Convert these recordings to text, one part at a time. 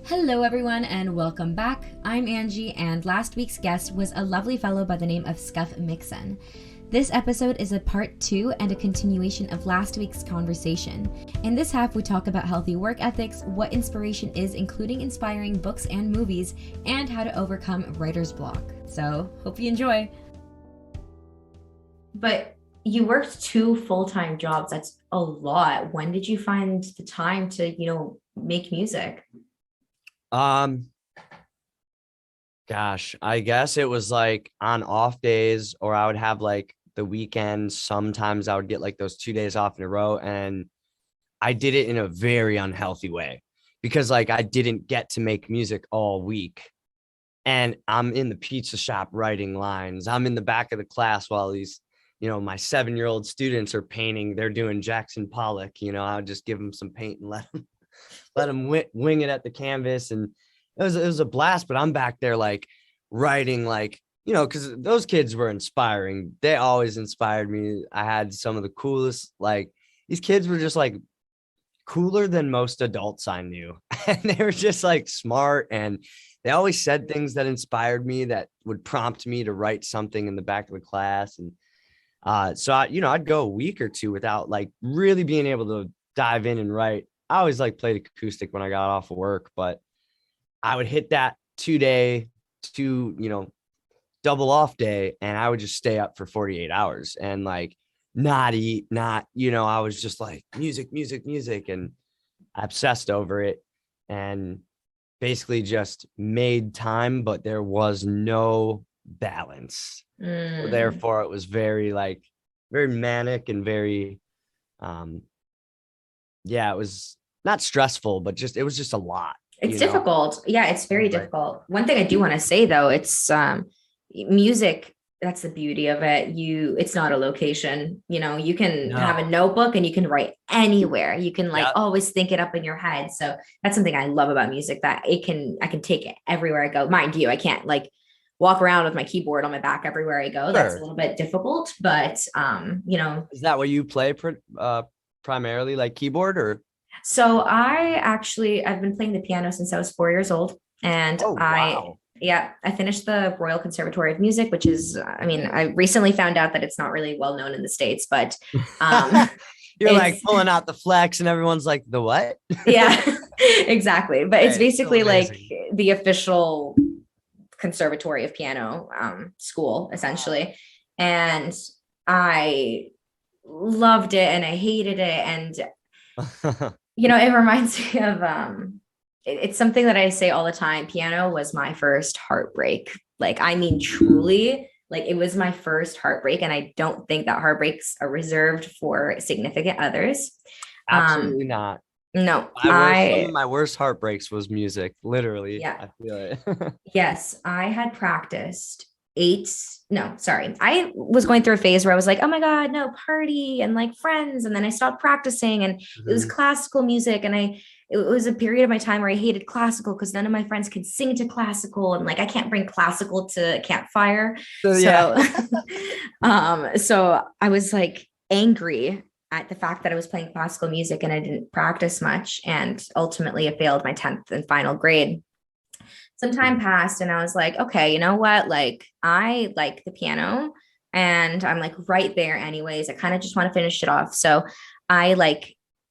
Hello everyone and welcome back. I'm Angie and last week's guest was a lovely fellow by the name of Skuff Micksun. This episode is a part 2 and a continuation of last week's conversation. In this half we talk about healthy work ethics, what inspiration is including inspiring books and movies, and how to overcome writer's block. So hope you enjoy. But you worked 2 full-time jobs. That's a lot. When did you find the time to, make music? Gosh, I guess it was like on off days, or I would have like the weekends. Sometimes I would get like those 2 days off in a row, and I did it in a very unhealthy way because like I didn't get to make music all week. And I'm in the pizza shop writing lines. I'm in the back of the class while these, my 7-year-old students are painting. They're doing Jackson Pollock. I would just give them some paint and let them wing it at the canvas. And it was a blast, but I'm back there like writing, like, because those kids were inspiring. They always inspired me. I had some of the coolest, like these kids were just like cooler than most adults I knew. And they were just like smart. And they always said things that inspired me, that would prompt me to write something in the back of the class. And so I'd go a week or 2 without like really being able to dive in and write. I always like played acoustic when I got off of work, but I would hit that 2-day, double off day, and I would just stay up for 48 hours and like not eat, I was just like music, and I obsessed over it and basically just made time, but there was no balance. So therefore it was very manic and very, it was not stressful, but it was just a lot. It's difficult. Yeah, it's very difficult. One thing I do want to say though, it's music. That's the beauty of it. It's not a location. You can have a notebook and you can write anywhere. You can always think it up in your head. So that's something I love about music, that I can take it everywhere I go. Mind you, I can't like walk around with my keyboard on my back everywhere I go. Sure. That's a little bit difficult, but Is that what you play primarily, like keyboard or? So I've been playing the piano since I was 4 years old, and I finished the Royal Conservatory of Music, which is, I recently found out that it's not really well known in the States, but you're like pulling out the flex and everyone's like, the what? Yeah, exactly. But it's basically like the official conservatory of piano school, essentially. And I loved it and I hated it. And it reminds me of it's something that I say all the time. Piano was my first heartbreak. Truly, it was my first heartbreak. And I don't think that heartbreaks are reserved for significant others. Absolutely not. No, some of my worst heartbreaks was music, literally. Yeah. I feel it. Yes, I had practiced I was going through a phase where I was like, oh my God, no, party and like friends. And then I stopped practicing, and it was classical music. And it was a period of my time where I hated classical because none of my friends could sing to classical. And I can't bring classical to campfire. So I was like angry at the fact that I was playing classical music and I didn't practice much. And ultimately I failed my 10th and final grade. Some time passed and I was like, okay, you know what? I like the piano and I'm right there anyways. I kind of just want to finish it off. So I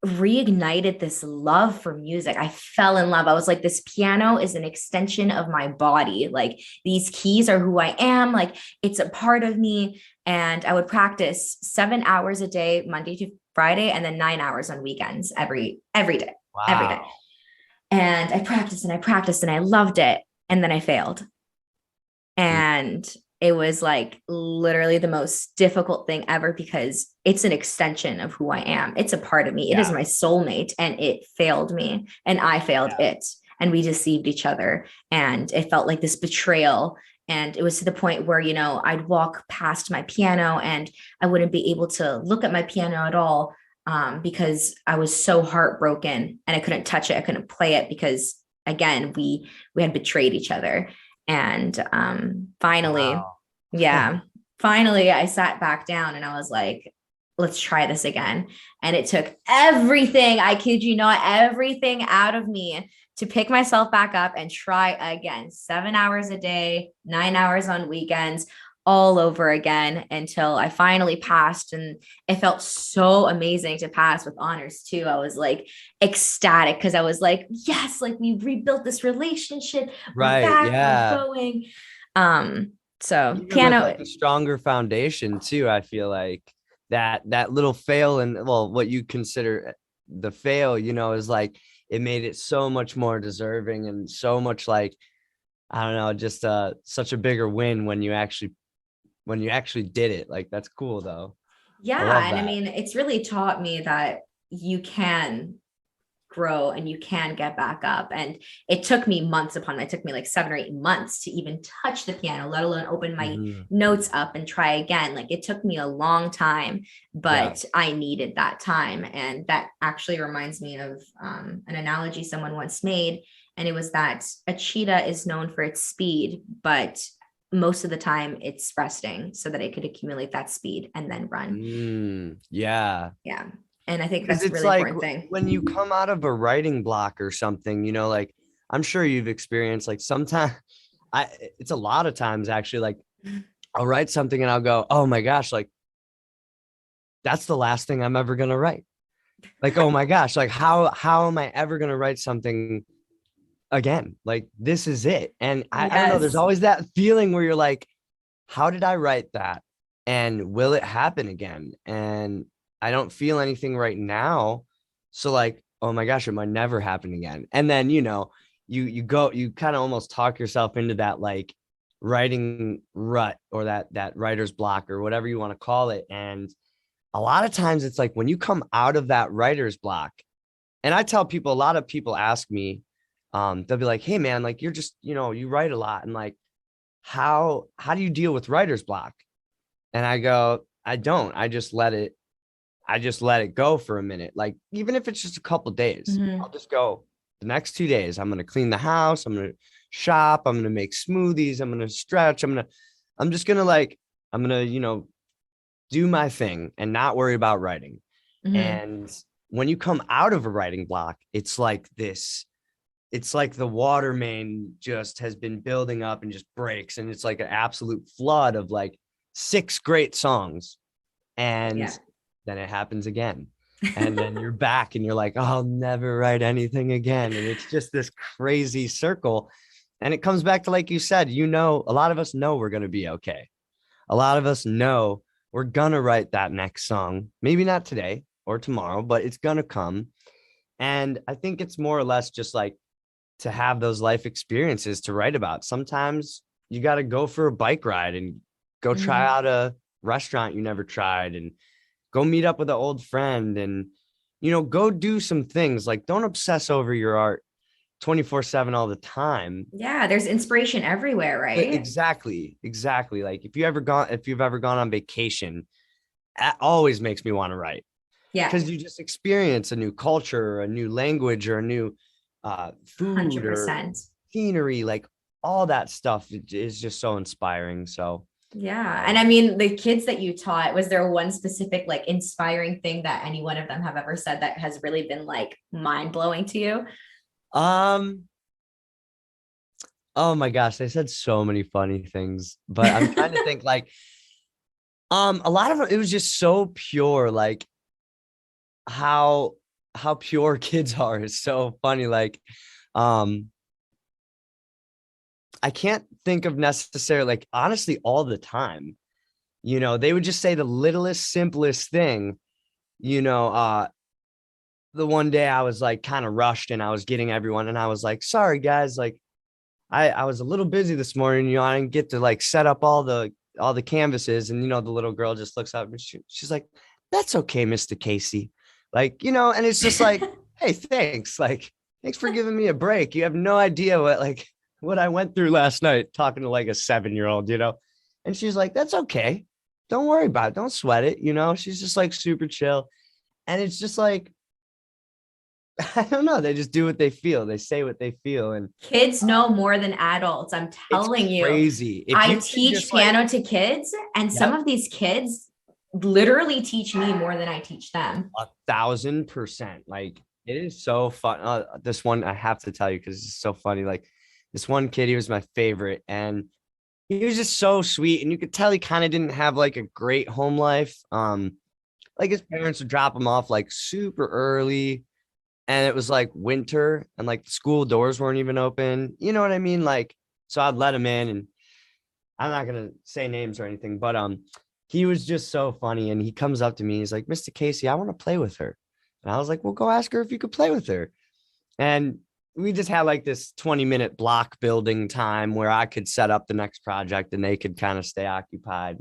reignited this love for music. I fell in love. I was like, this piano is an extension of my body. These keys are who I am. It's a part of me. And I would practice 7 hours a day, Monday to Friday, and then 9 hours on weekends every day. Wow. Every day. And I practiced and I loved it. And then I failed. And it was literally the most difficult thing ever because it's an extension of who I am. It's a part of me. It is my soulmate, and it failed me and I failed it. And we deceived each other. And it felt like this betrayal. And it was to the point where, I'd walk past my piano and I wouldn't be able to look at my piano at all. Because I was so heartbroken and I couldn't touch it. I couldn't play it because, again, we had betrayed each other. And finally, finally I sat back down and I was like, let's try this again. And it took everything, I kid you not, everything out of me to pick myself back up and try again, 7 hours a day, 9 hours on weekends, all over again until I finally passed. And it felt so amazing to pass with honors too. I was like ecstatic because I was like, yes, like we rebuilt this relationship. We're Right. back, we're Yeah. going. So Even with like piano, a stronger foundation too, I feel like that little fail and well, what you consider the fail, is like it made it so much more deserving and so much like I don't know, just such a bigger win when you actually did it. Like that's cool though. I yeah. love And I that. mean, it's really taught me that you can grow and you can get back up. And it took me it took me like 7 or 8 months to even touch the piano, let alone open my Mhm. notes up and try again. Like it took me a long time, Yeah. but I needed that time. And that actually reminds me of an analogy someone once made. And it was that a cheetah is known for its speed, but most of the time it's resting so that it could accumulate that speed and then run. Yeah. Yeah. And I think Because that's a it's really like important thing. when you come out of a writing block or something, like I'm sure you've experienced like sometimes it's a lot of times actually like I'll write something and I'll go, oh my gosh, like that's the last thing I'm ever gonna write. Like, oh my gosh, like how am I ever gonna write something again? Like this is it. And I don't know, there's Yes. always that feeling where you're like, how did I write that? And will it happen again? And I don't feel anything right now. So like, oh my gosh, it might never happen again. And then, you kind of almost talk yourself into that like writing rut or that writer's block or whatever you want to call it. And a lot of times it's like when you come out of that writer's block, and I tell people, a lot of people ask me, they'll be like, hey man, like you're just, you write a lot. And like, how do you deal with writer's block? And I go, I don't. I just let it go for a minute. Like even if it's just a couple days, I'll Mhm. just go the next 2 days. I'm gonna clean the house. I'm gonna shop. I'm gonna make smoothies. I'm gonna stretch. I'm just gonna like, I'm gonna, do my thing and not worry about writing. Mhm. And when you come out of a writing block, it's like this. It's like the water main just has been building up and just breaks. And it's like an absolute flood of like 6 great songs, and Yeah. then it happens again, and then you're back and you're like, oh, I'll never write anything again, and it's just this crazy circle. And it comes back to, like you said, a lot of us know we're going to be okay. A lot of us know we're going to write that next song, maybe not today or tomorrow, but it's going to come. And I think it's more or less just like to have those life experiences to write about. Sometimes you got to go for a bike ride and go try Mhm. out a restaurant you never tried, and go meet up with an old friend, and go do some things. Like don't obsess over your art 24/7 all the time. Yeah, there's inspiration everywhere, right? Exactly. Like if you've ever gone on vacation, that always makes me want to write, Yeah, because you just experience a new culture, a new language, or a new food or 100%. scenery. Like all that stuff is just so inspiring. So Yeah. And I mean, the kids that you taught, was there one specific like inspiring thing that any one of them have ever said that has really been like mind blowing to you? um oh my gosh, they said so many funny things, but I'm trying to think like a lot of it was just so pure, like how how pure kids are is so funny. Like um I can't think of necessarily, like honestly all the time, they would just say the littlest simplest thing. you know uh the one day I was like kind of rushed and I was getting everyone, and I was like, sorry guys, like I was a little busy this morning, I didn't get to like set up all the canvases. And the little girl just looks up and she's like, that's okay, Mr. Casey. Like, and it's just like, hey, thanks. Like, thanks for giving me a break. You have no idea what I went through last night talking to like a 7-year old. And she's like, that's okay. Don't worry about it. Don't sweat it. She's just like super chill. And it's just like, I don't know. They just do what they feel. They say what they feel. And Kids know more than adults. I'm it's telling you. crazy. If I you can teach just like, piano to kids, and some yep, of these kids literally teach me more than I teach them. 1,000%. Like It is so fun. This one I have to tell you because it's so funny. Like this one kid, he was my favorite, and he was just so sweet. And you could tell he kind of didn't have like a great home life. Like his parents would drop him off like super early, and it was like winter, and like the school doors weren't even open. You know what I mean? Like, so I'd let him in, and I'm not gonna say names or anything, but he was just so funny. And he comes up to me, he's like, Mr. Casey, I want to play with her. And I was like, well, go ask her if you could play with her. And we just had like this 20-minute block building time where I could set up the next project and they could kind of stay occupied.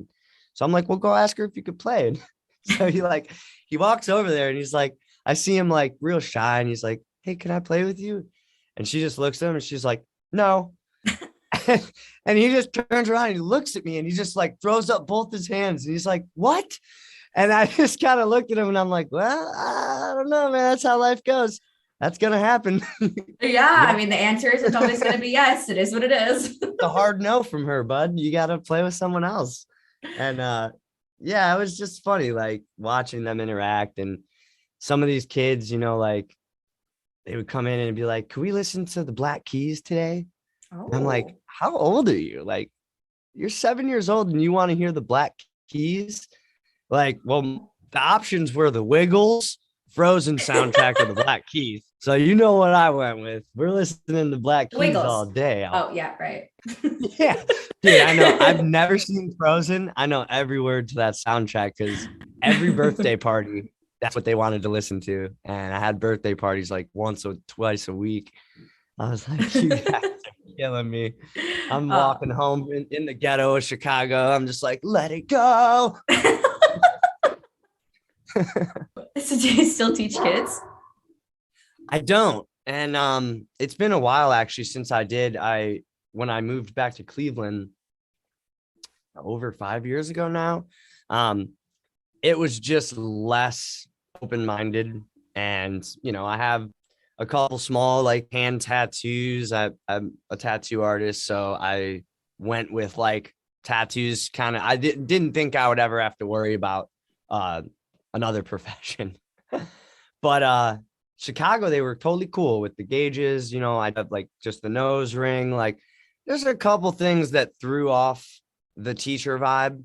So I'm like, well, go ask her if you could play. And so he walks over there and he's like, I see him like real shy and he's like, hey, can I play with you? And she just looks at him and she's like, no. And he just turns around and he looks at me and he just like throws up both his hands and he's like, what? And I just kind of looked at him and I'm like, well, I don't know, man. That's how life goes. That's going to happen. Yeah, I Yeah. mean, the answer isn't always going to be yes. It is what it is. It's a hard no from her, bud. You got to play with someone else. And yeah, it was just funny, like watching them interact. And some of these kids, like they would come in and be like, can we listen to the Black Keys today? And I'm like, Oh, how old are you? Like, you're 7 years old and you want to hear the Black Keys? Like, well, the options were the Wiggles, Frozen soundtrack, or the Black Keys. So you know what I went with. We're listening to Black the Keys all Wiggles. day. Oh, yeah, right. Yeah. Dude, I know. I've never seen Frozen. I know every word to that soundtrack because every birthday party, that's what they wanted to listen to. And I had birthday parties like once or twice a week. I was like, you guys are killing me. I'm Oh. walking home in the ghetto of Chicago. I'm just like, let it go. So do you still teach kids? I don't. And it's been a while actually since I did. When I moved back to Cleveland over 5 years ago now, um, it was just less open-minded. And I have a couple small like hand tattoos. I'm a tattoo artist, so I went with like tattoos kind of. I didn't think I would ever have to worry about uh another profession. But Chicago, they were totally cool with the gauges. I had like just the nose ring. Like there's a couple things that threw off the teacher vibe.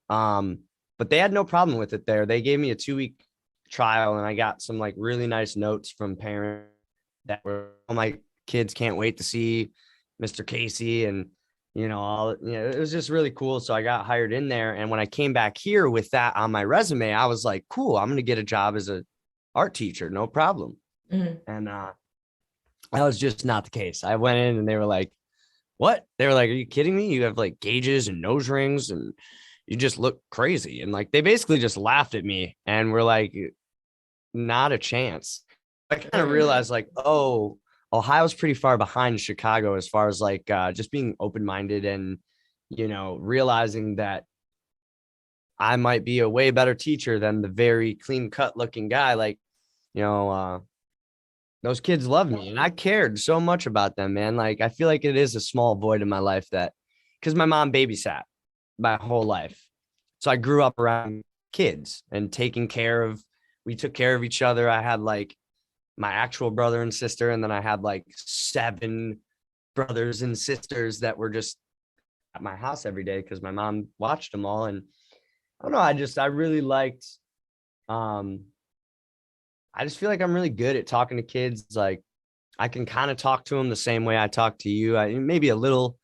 Um, but they had no problem with it there. They gave me a 2-week trial and I got some like really nice notes from parents that were, oh, my kids can't wait to see Mr. Casey. And it was just really cool. So I got hired in there. And when I came back here with that on my resume, I was like, cool, I'm going to get a job as a art teacher, no problem. Mhm. And that was just not the case. I went in and they were like, what? They were like, are you kidding me? You have like gauges and nose rings and you just look crazy. And like, they basically just laughed at me and were like, not a chance. I kind of realized like, oh, Ohio's pretty far behind Chicago as far as like just being open-minded and, realizing that I might be a way better teacher than the very clean cut looking guy. Like, you know, uh, those kids love me and I cared so much about them, man. Like, I feel like it is a small void in my life because my mom babysat my whole life. So I grew up around kids and we took care of each other. I had like my actual brother and sister, and then I had like 7 brothers and sisters that were just at my house every day because my mom watched them all. And I don't know, I really liked, um, I just feel like I'm really good at talking to kids. Like I can kind of talk to them the same way I talk to you. Maybe a little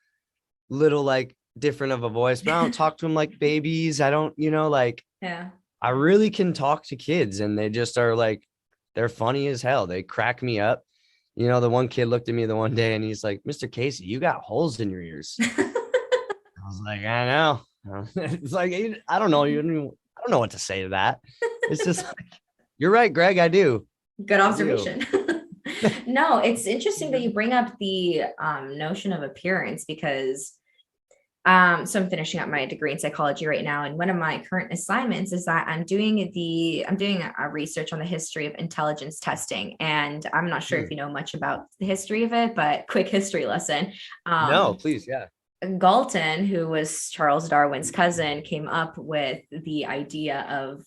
like different of a voice, but I don't talk to them like babies. I don't, like Yeah. I really can talk to kids and they just are like, they're funny as hell. They crack me up. The one kid looked at me the one day and he's like, Mr. Casey, you got holes in your ears. I was like, I know. It's like, I don't know. I don't know what to say to that. It's just like, you're right, Greg. I do. Good I do. observation. No, it's interesting that you bring up the notion of appearance because so I'm finishing up my degree in psychology right now, and one of my current assignments is that I'm doing a research on the history of intelligence testing, and I'm not sure if you know much about the history of it, but quick history lesson. No, please. Yeah. Galton, who was Charles Darwin's cousin, came up with the idea of,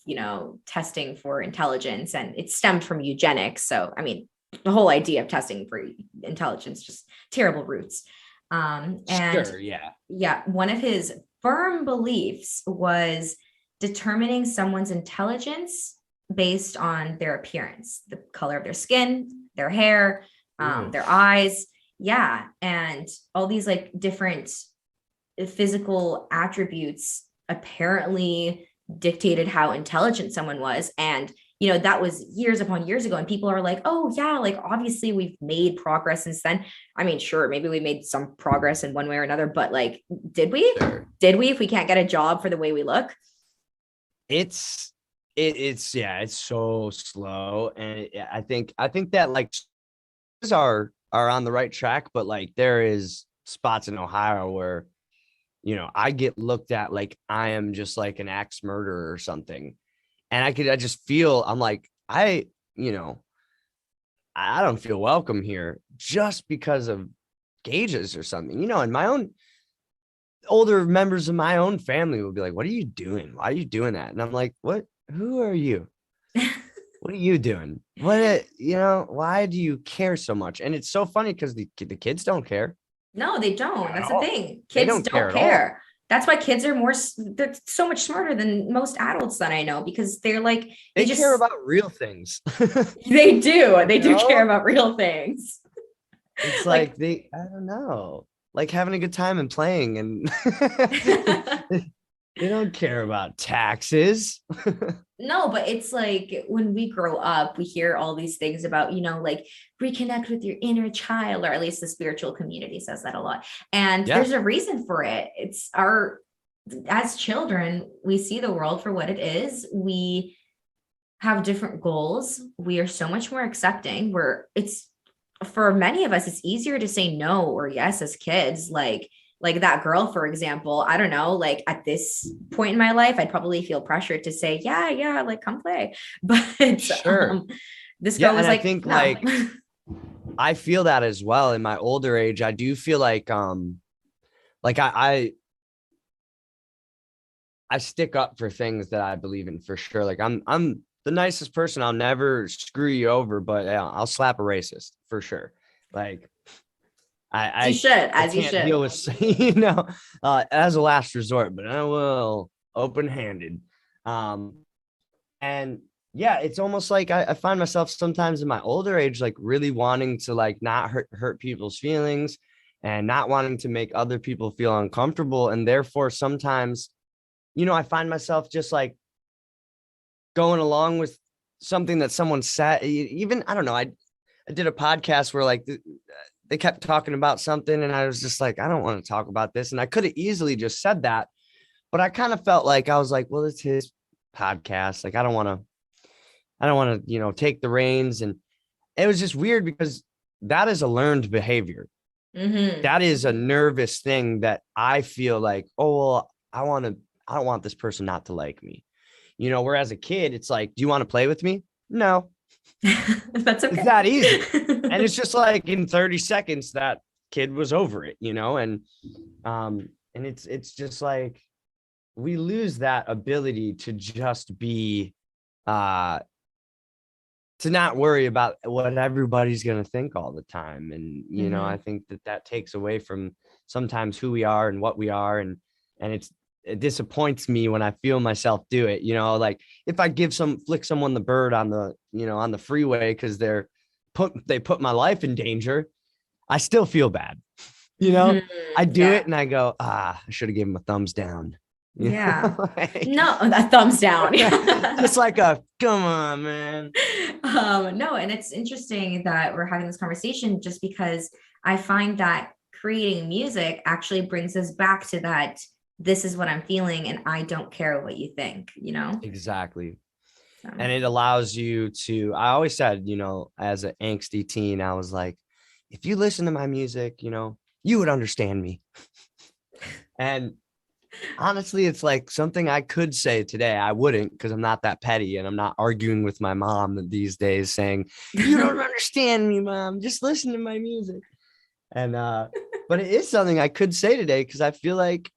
testing for intelligence, and it stemmed from eugenics. So, I mean, the whole idea of testing for intelligence, just terrible roots. And Sure, yeah. yeah, one of his firm beliefs was determining someone's intelligence based on their appearance, the color of their skin, their hair, their eyes. Yeah. And all these like different physical attributes apparently dictated how intelligent someone was. And, that was years upon years ago. And people are like, oh, yeah, like obviously we've made progress since then. I mean, sure, maybe we made some progress in one way or another, but like, did we? Sure. Did we, if we can't get a job for the way we look? It's so slow. And I think that like are on the right track, but like there is spots in Ohio where, I get looked at like I am just like an axe murderer or something. And I just feel, I'm like, I don't feel welcome here just because of gauges or something, and my own older members of my own family will be like, what are you doing? Why are you doing that? And I'm like, what, who are you? What are you doing? Why do you care so much? And it's so funny because the kids don't care. No, they don't. That's the thing. They Kids don't care don't at all. care. That's why kids are they're so much smarter than most adults that I know, because they're like, They just care about real things. they do. They do care about real things. It's like I don't know, like having a good time and playing, and they don't care about taxes. No, but it's like when we grow up, we hear all these things about, like reconnect with your inner child, or at least the spiritual community says that a lot. And there's a reason for it. It's as children, we see the world for what it is. We have different goals. We are so much more accepting. For many of us, it's easier to say no or yes as kids. Like that girl, for example, I don't know, like at this point in my life, I'd probably feel pressured to say, yeah, like come play. But sure. This girl was and like, I think no. like I feel that as well in my older age. I do feel like I stick up for things that I believe in, for sure. Like I'm the nicest person. I'll never screw you over, but I'll slap a racist for sure. Like I you should deal with, as a last resort, but I will open-handed. And yeah, it's almost like I find myself sometimes in my older age, like really wanting to like not hurt people's feelings and not wanting to make other people feel uncomfortable. And therefore sometimes, I find myself just like going along with something that someone said. Even, I don't know, I did a podcast where like they kept talking about something and I was just like, I don't want to talk about this. And I could have easily just said that, but I kind of felt like I was like, well, it's his podcast. Like, I don't want to, take the reins. And it was just weird because that is a learned behavior. Mm-hmm. That is a nervous thing that I feel like, oh, well, I don't want this person not to like me. Whereas a kid, it's like, do you want to play with me? No. That's okay. It's that easy. And it's just like in 30 seconds, that kid was over it, and it's just like, we lose that ability to just be, to not worry about what everybody's going to think all the time. And, I think that takes away from sometimes who we are and what we are. And it disappoints me when I feel myself do it, like if I flick someone the bird on the, on the freeway, because they put my life in danger, I still feel bad. I do it and I go, I should have given him a thumbs down. Yeah. No, a thumbs down. Just like a, come on, man. No, and it's interesting that we're having this conversation, just because I find that creating music actually brings us back to that. This is what I'm feeling, and I don't care what you think, Exactly. So. And it allows you to, I always said, as an angsty teen, I was like, if you listen to my music, you would understand me. And honestly, it's like something I could say today. I wouldn't, because I'm not that petty, and I'm not arguing with my mom these days saying, you don't understand me, mom, just listen to my music. And But it is something I could say today because I feel like,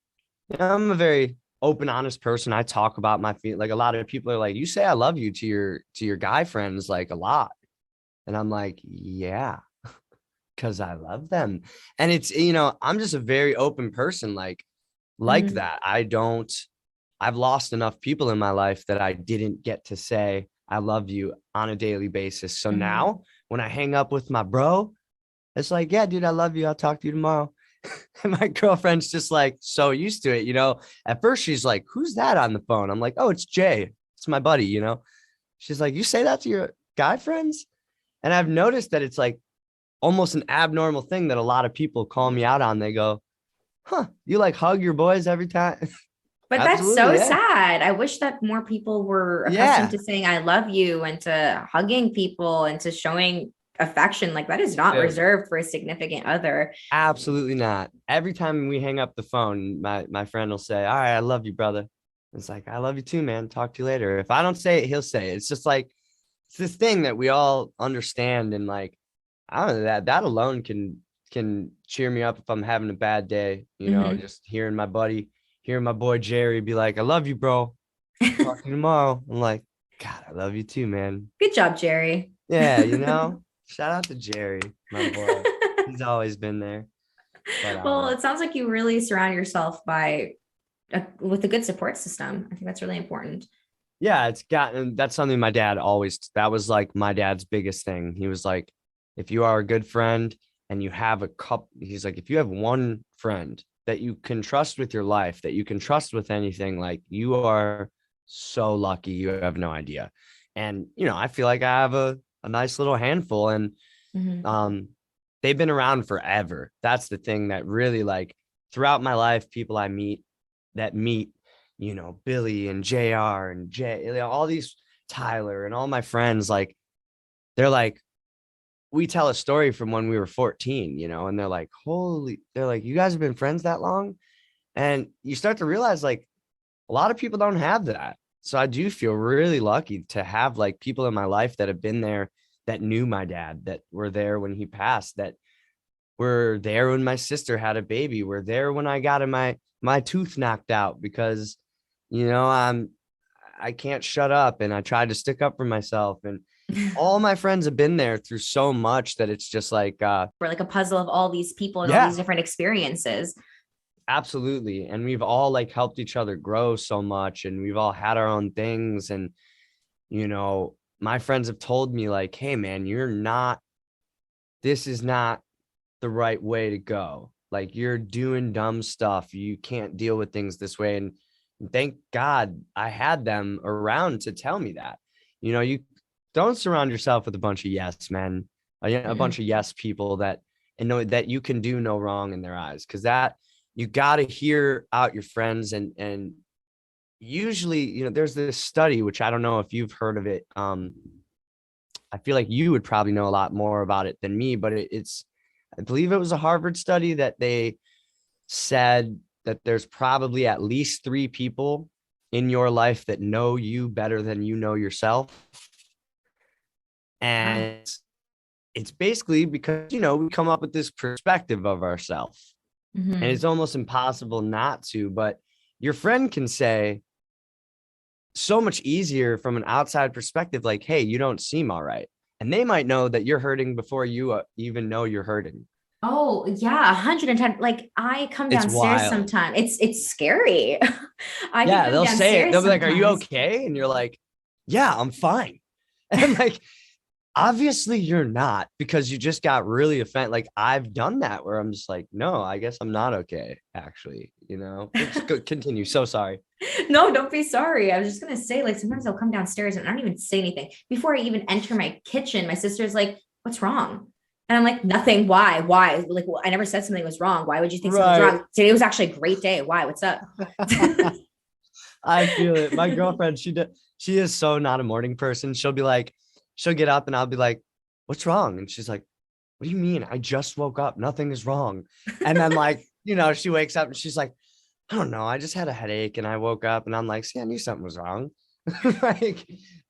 you know, I'm a very open, honest person. I talk about my feelings. Like a lot of people are like, you say I love you to your guy friends like a lot. And I'm like, yeah, because I love them. And it's, you know, I'm just a very open person like Mhm. that. I've lost enough people in my life that I didn't get to say I love you on a daily basis. So Mhm. now when I hang up with my bro, it's like, yeah, dude, I love you. I'll talk to you tomorrow. And my girlfriend's just like so used to it, you know. At first, she's like, who's that on the phone? I'm like, oh, it's Jay. It's my buddy, you know. She's like, you say that to your guy friends? And I've noticed that it's like almost an abnormal thing that a lot of people call me out on. They go, huh, you like hug your boys every time? But that's Absolutely. so Yeah. sad. I wish that more people were accustomed Yeah. to saying I love you and to hugging people and to showing affection. Like that is not Dude, reserved for a significant other. absolutely not. Every time we hang up the phone, my friend will say, all right, I love you, brother. It's like, I love you too, man. Talk to you later. If I don't say it, he'll say it. It's just like, it's this thing that we all understand. And like, I don't know, that alone can cheer me up if I'm having a bad day, you know, Mhm. just hearing my boy Jerry be like, I love you, bro. Talk to you tomorrow. I'm like, God, I love you too, man. Good job, Jerry. Yeah, you know, shout out to Jerry, my boy. He's always been there. But Well, it sounds like you really surround yourself by with a good support system. I think that's really important. yeah, that's something my dad always, that was like my dad's biggest thing. He was like, if you are a good friend and you have a couple, he's like, if you have one friend that you can trust with your life, that you can trust with anything, like you are so lucky, you have no idea. And, you know, I feel like I have a nice little handful and Mhm. um they've been around forever. That's the thing that really like throughout my life, people I meet that meet, you know, Billy and JR and Jay, you know, all these Tyler and all my friends, like they're like, we tell a story from when we were 14, you know, and they're like, they're like, you guys have been friends that long? And you start to realize like a lot of people don't have that. So I do feel really lucky to have like people in my life that have been there, that knew my dad, that were there when he passed, that were there when my sister had a baby, were there when I got my tooth knocked out because, you know, I can't shut up and I tried to stick up for myself. And all my friends have been there through so much that it's just like We're like a puzzle of all these people and all these yeah, different experiences. absolutely. And we've all like helped each other grow so much and we've all had our own things. And, you know, my friends have told me like, hey man, this is not the right way to go. Like you're doing dumb stuff. You can't deal with things this way. And thank God I had them around to tell me that. You know, you don't surround yourself with a bunch of yes men, a bunch Mhm. of yes people that and know that you can do no wrong in their eyes. Cause that you got to hear out your friends and usually, you know, there's this study, which I don't know if you've heard of it. I feel like you would probably know a lot more about it than me, but it's, I believe it was a Harvard study that they said that there's probably at least three people in your life that know you better than you know yourself. Wow. And it's basically because, you know, we come up with this perspective of ourselves and it's Mhm. almost impossible not to, but your friend can say so much easier from an outside perspective, like, hey, you don't seem all right. And they might know that you're hurting before you even know you're hurting. Oh, yeah, 110. Like I come It's downstairs wild. sometime. It's scary. I can Yeah, come they'll say it. downstairs They'll be like, "Are you sometimes. okay?" And you're like, "Yeah, I'm fine." And like, obviously you're not because you just got really offended. Like I've done that where I'm just like, "No, I guess I'm not okay." Actually, you know. But just continue. So sorry. No, don't be sorry. I was just gonna say, like, sometimes I'll come downstairs and I don't even say anything. Before I even enter my kitchen, my sister's like, what's wrong? And I'm like, nothing. Why? Why? Like, well, I never said something was wrong. Why would you think something's Right. wrong? Today was actually a great day. Why? What's up? I feel it. My girlfriend, she is so not a morning person. She'll be like, she'll get up and I'll be like, "What's wrong?" And she's like, "What do you mean? I just woke up. Nothing is wrong." And then like, you know, she wakes up and she's like, "I don't know. I just had a headache and I woke up." And I'm like, "See, I knew something was wrong." Like,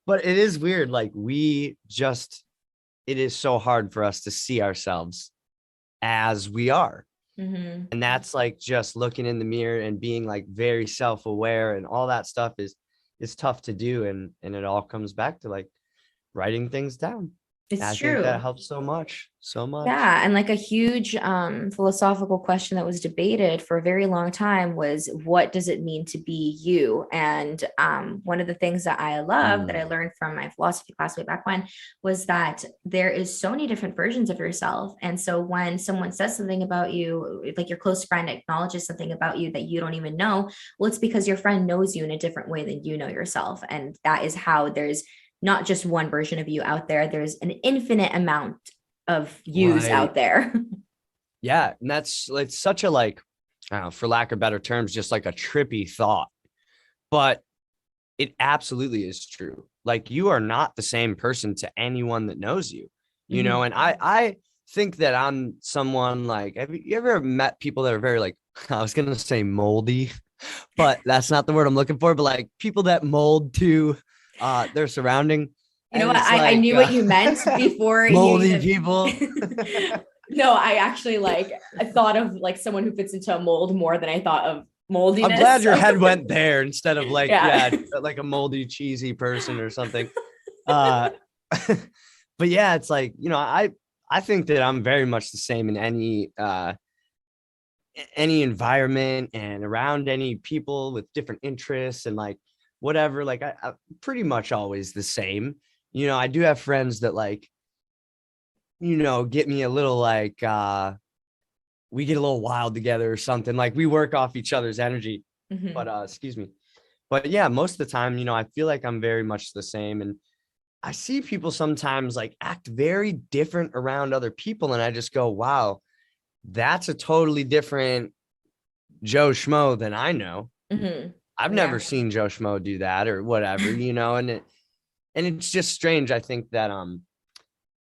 but it is weird. Like it is so hard for us to see ourselves as we are. Mm-hmm. And that's like just looking in the mirror and being like very self-aware, and all that stuff is tough to do. And it all comes back to like writing things down. And It's I think that true. helps so much, so much. Yeah, and like a huge philosophical question that was debated for a very long time was, what does it mean to be you? And one of the things that I love that I Mm, learned from my philosophy class way back when was that there is so many different versions of yourself. And so when someone says something about you, like your close friend acknowledges something about you that you don't even know, well, it's because your friend knows you in a different way than you know yourself. And that is how there's not just one version of you out there. There's an infinite amount of yous right. out there. Yeah. And that's like such a like, I don't know, for lack of better terms, just like a trippy thought. But it absolutely is true. Like you are not the same person to anyone that knows you, Mm-hmm. and I think that I'm someone like, have you ever met people that are very like, I was going to say moldy, but that's not the word I'm looking for, but like people that mold to their surrounding. You know And what? it's I like knew what you meant before you moldy even. people. No, I actually like I thought of like someone who fits into a mold more than I thought of I'm moldiness. glad your So head went there instead of like, yeah. yeah, like a moldy, cheesy person or something. Uh, but yeah, it's like, I think that I'm very much the same in any environment and around any people with different interests and like whatever. Like I pretty much always the same. I do have friends that like, get me a little like we get a little wild together or something. Like we work off each other's energy. But Mm-hmm. excuse me. But yeah, most of the time, I feel like I'm very much the same. And I see people sometimes like act very different around other people. And I just go, wow, that's a totally different Joe Schmo than I know. I've Mm-hmm. never Yeah. seen Joe Schmo do that or whatever, and it's just strange. I think that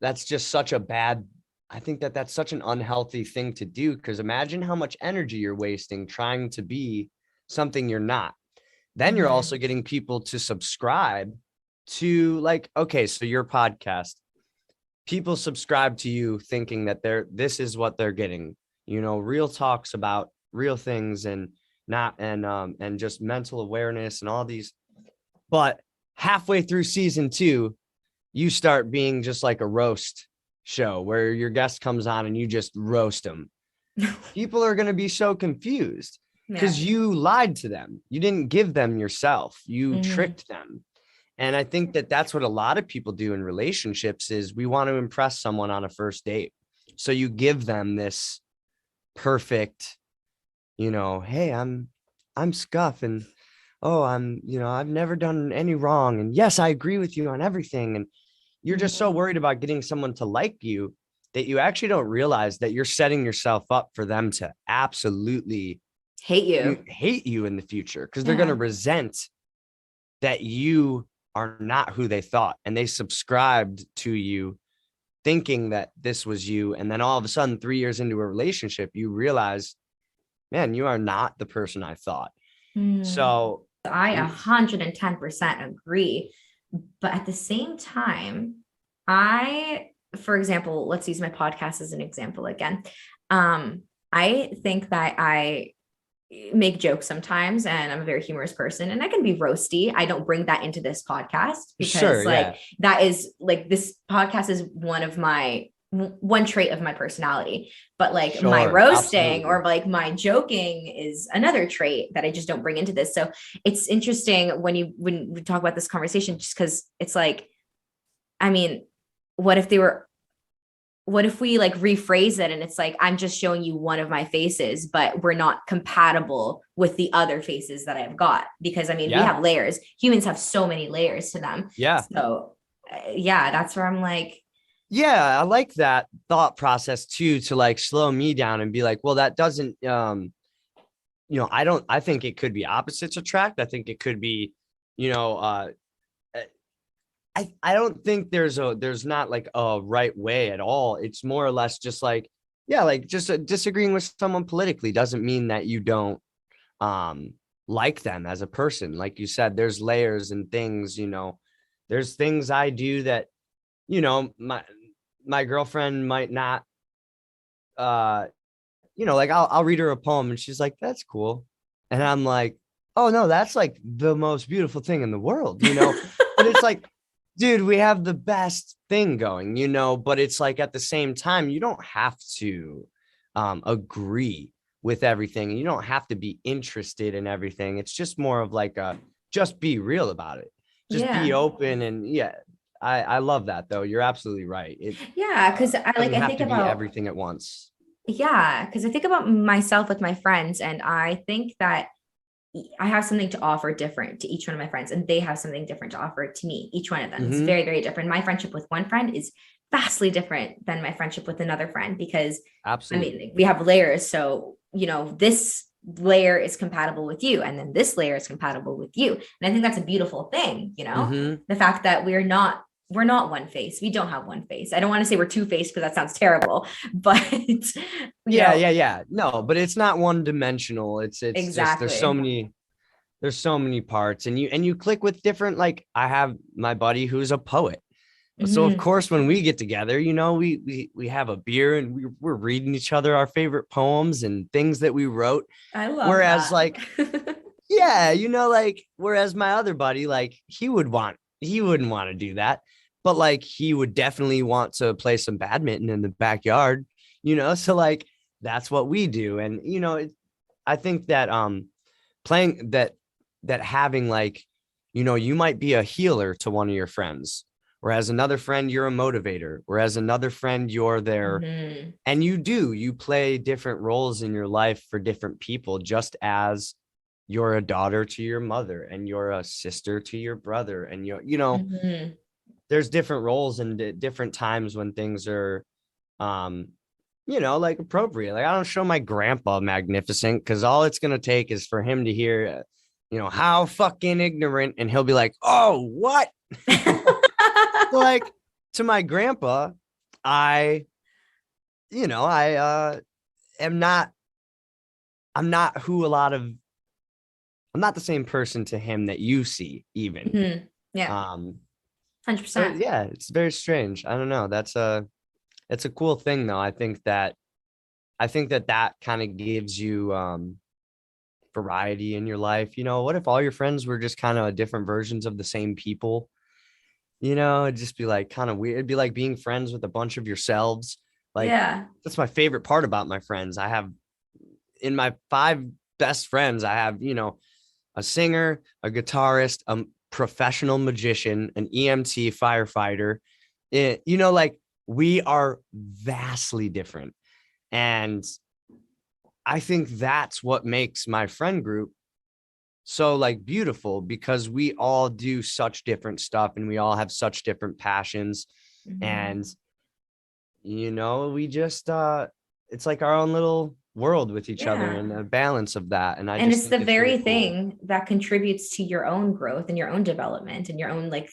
that's just such a bad I think that that's such an unhealthy thing to do, because imagine how much energy you're wasting trying to be something you're not. Then you're Mm-hmm. also getting people to subscribe to like, okay, so your podcast, people subscribe to you thinking that this is what they're getting, real talks about real things and not and just mental awareness and all these. But halfway through season 2, you start being just like a roast show where your guest comes on and you just roast them. People are going to be so confused Yeah. because you lied to them. You didn't give them yourself. You Mm-hmm. tricked them. And I think that that's what a lot of people do in relationships is we want to impress someone on a first date. So you give them this perfect, hey, I'm Skuff, and oh, I've never done any wrong, and yes, I agree with you on everything. And you're just so Mm-hmm. worried about getting someone to like you that you actually don't realize that you're setting yourself up for them to absolutely Hate you. hate you in the future, because they're going to Yeah. resent that you are not who they thought, and they subscribed to you thinking that this was you. And then all of a sudden, 3 years into a relationship, you realize, man, you are not the person I thought. Mm. So I it's 110% agree. But at the same time, I, for example, let's use my podcast as an example again. I think that I make jokes sometimes and I'm a very humorous person and I can be roasty. I don't bring that into this podcast sure, because yeah, like that is like this podcast is one trait of my personality, but like my sure, roasting absolutely. or like my joking is another trait that I just don't bring into this. So it's interesting when we talk about this conversation, just because it's like, I mean, what if they were what if we like rephrase it and it's like, I'm just showing you one of my faces, but we're not compatible with the other faces that I've got? Because I mean, we Yeah, have layers. Humans have so many layers to them. yeah, So, yeah, that's where I'm like, yeah. I like that thought process too, to like slow me down and be like, well, that doesn't I think it could be opposites attract. I think it could be, you know, I don't think there's not like a right way at all. It's more or less just like, yeah, like just disagreeing with someone politically doesn't mean that you don't um like them as a person. Like you said, there's layers and things, there's things I do that, my girlfriend might not uh like I'll read her a poem and she's like, that's cool. And I'm like, oh no, that's like the most beautiful thing in the world, but it's like, dude, we have the best thing going, but it's like at the same time, you don't have to agree with everything. You don't have to be interested in everything. It's just more of like just be real about it. Just be Yeah. open. And yeah, I love that though. You're absolutely right. It Yeah, because I like doesn't I have think to be about everything at once. yeah, because I think about myself with my friends, and I think that I have something to offer different to each one of my friends, and they have something different to offer to me. Each one of them is Hmm. very, very different. My friendship with one friend is vastly different than my friendship with another friend because I Absolutely. mean, we have layers. So, this layer is compatible with you, and then this layer is compatible with you. And I think that's a beautiful thing, Hmm. the fact that we're not one face. We don't have one face. I don't want to say we're two-faced because that sounds terrible, but Yeah, yeah, yeah. No, but it's not one dimensional. It's just exactly. there's so many parts, and you click with different, like I have my buddy who's a poet. So of Mhm. course when we get together, we have a beer and we're reading each other our favorite poems and things that we wrote. I love Whereas that. like, yeah, like whereas my other buddy, like he wouldn't want to do that, but like he would definitely want to play some badminton in the backyard, so like that's what we do. And I think that playing that having like, you might be a healer to one of your friends, whereas another friend you're a motivator, whereas another friend you're there, Mhm. and you play different roles in your life for different people, just as you're a daughter to your mother and you're a sister to your brother, and Mhm. there's different roles and different times when things are um like appropriate. Like I don't show my grandpa Magnificent because all it's gonna take is for him to hear how fucking ignorant, and he'll be like, oh, what? So like, to my grandpa, I I am not I'm not who a lot of I'm not the same person to him that you see even. Mhm. Yeah, um so 100%. yeah, it's very strange. I don't know, it's a cool thing though. I think that kind of gives you variety in your life. What if all your friends were just kind of different versions of the same people? It'd just be like kind of weird. It'd be like being friends with a bunch of yourselves. Like, Yeah. that's my favorite part about my friends. I have in my five best friends, I have, a singer, a guitarist, a professional magician, an EMT firefighter. Like we are vastly different. And I think that's what makes my friend group so like beautiful, because we all do such different stuff and we all have such different passions. Mhm. And we just it's like our own little world with each other, Yeah. and a balance of that. And I And just it's think the it's really very cool. thing that contributes to your own growth and your own development and your own like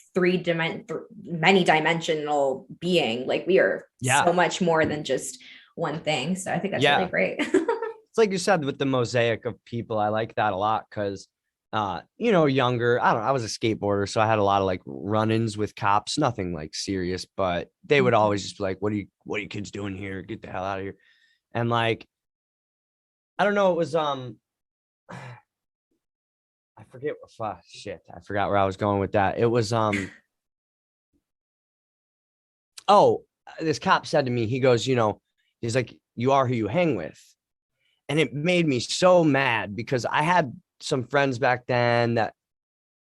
many dimensional being. Like we are Yeah. so much more than just one thing. So I think that's really Yeah. great. It's like you said with the mosaic of people. I like that a lot because younger, I don't know, I was a skateboarder, so I had a lot of like run-ins with cops, nothing like serious, but they would always just be like, what are you kids doing here? Get the hell out of here. And like, I don't know, it was I forget what shit. I forgot where I was going with that. It was oh, this cop said to me, he goes, he's like, you are who you hang with. And it made me so mad because I had some friends back then that,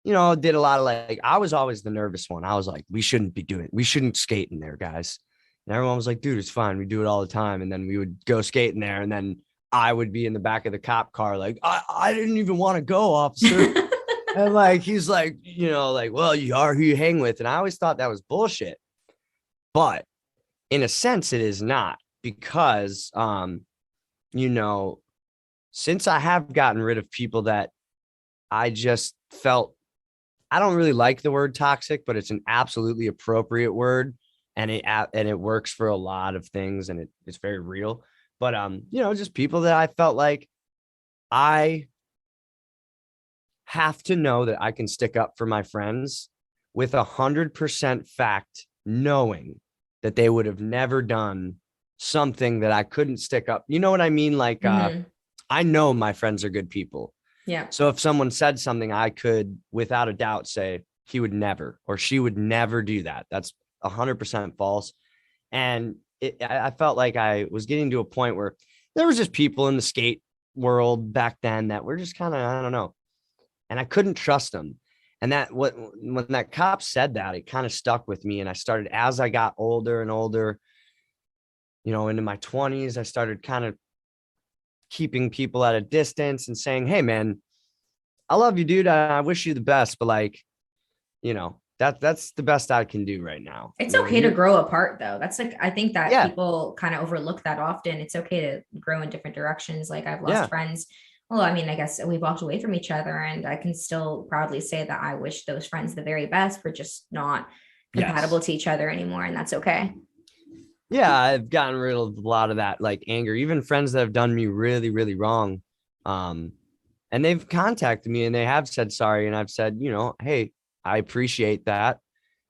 did a lot of like, I was always the nervous one. I was like, we shouldn't skate in there, guys. And everyone was like, dude, it's fine. We do it all the time. And then we would go skate in there. And then I would be in the back of the cop car, like, I didn't even want to go, officer. And like, he's like, like, well, you are who you hang with. And I always thought that was bullshit. But in a sense, it is not, because, you know, since I have gotten rid of people that I just felt, I don't really like the word toxic, but it's an absolutely appropriate word, and it works for a lot of things, and it's very real. But just people that I felt like I have to know that I can stick up for my friends with 100% fact, knowing that they would have never done something that I couldn't stick up. You know what I mean? Like, Hmm. I know my friends are good people. Yeah. So if someone said something, I could without a doubt say he would never, or she would never do that. That's 100% false. And I felt like I was getting to a point where there was just people in the skate world back then that were just kind of, I don't know, and I couldn't trust them. And that when that cop said that, it kind of stuck with me. And I started, as I got older and older, into my 20s, I started kind of keeping people at a distance and saying, hey man, I love you, dude. I wish you the best, but like, that's the best I can do right now. It's okay to You're, grow apart though. That's like, I think that yeah, people kind of overlook that often. It's okay to grow in different directions. Like I've lost yeah, friends. Well, I mean, I guess we walked away from each other, and I can still proudly say that I wish those friends the very best. We're just not yes. compatible to each other anymore, and that's okay. Yeah, I've gotten rid of a lot of that like anger, even friends that have done me really, really wrong. Um, and they've contacted me and they have said sorry. And I've said, hey, I appreciate that.